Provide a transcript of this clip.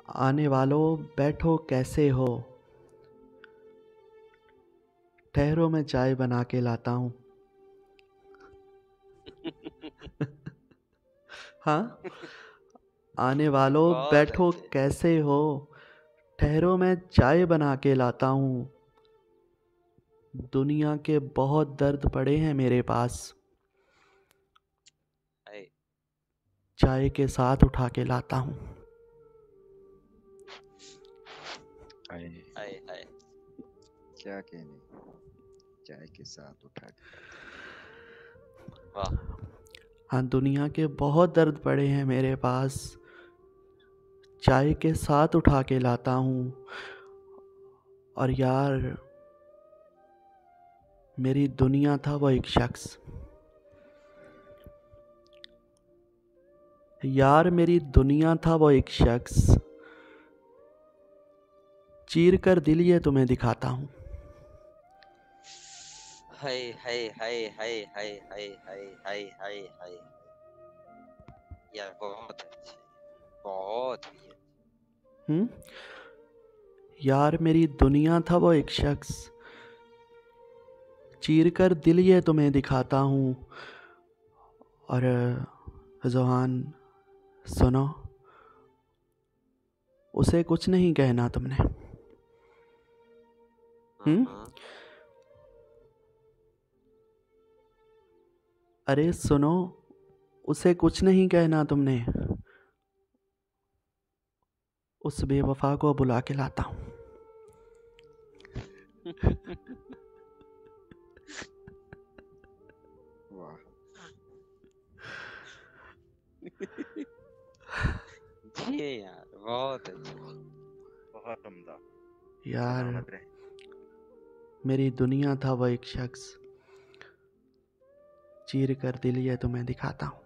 आने वालों बैठो कैसे हो। ठहरो मैं चाय बना के लाता हूँ। हाँ, आने वालों बहुत बैठो अच्छे। कैसे हो। ठहरो मैं चाय बना के लाता हूँ। दुनिया के बहुत दर्द पड़े हैं मेरे पास। हाय चाय के साथ उठा के लाता हूँ। हाय हाय हाय। क्या कहने, चाय के साथ उठा के लाता वाह। हाँ, दुनिया के बहुत दर्द पड़े हैं मेरे पास। चाय के साथ उठा के लाता हूँ। और यार, मेरी दुनिया था वो एक शख्स। यार, मेरी दुनिया था वो एक शख्स। चीर कर दिल ये तुम्हें दिखाता हूँ। हाय हाय हाय हाय हाय हाय हाय हाय हाय हाय। यार बहुत अच्छे, बहुत ही अच्छे। यार, मेरी दुनिया था वो एक शख्स। चीर कर दिल ये तुम्हें दिखाता हूँ। और ज़ुबान सुनो, उसे कुछ नहीं कहना तुमने। हाँ। अरे सुनो, उसे कुछ नहीं कहना तुमने। उस बेवफा को बुला के लाता हूँ। वाह। जी यार बहुत अच्छे। बहुत उम्दा। यार, सलामत रहे। मेरी दुनिया था वो एक शख्स। चीर कर दिल ये तुम्हें दिखाता हूँ।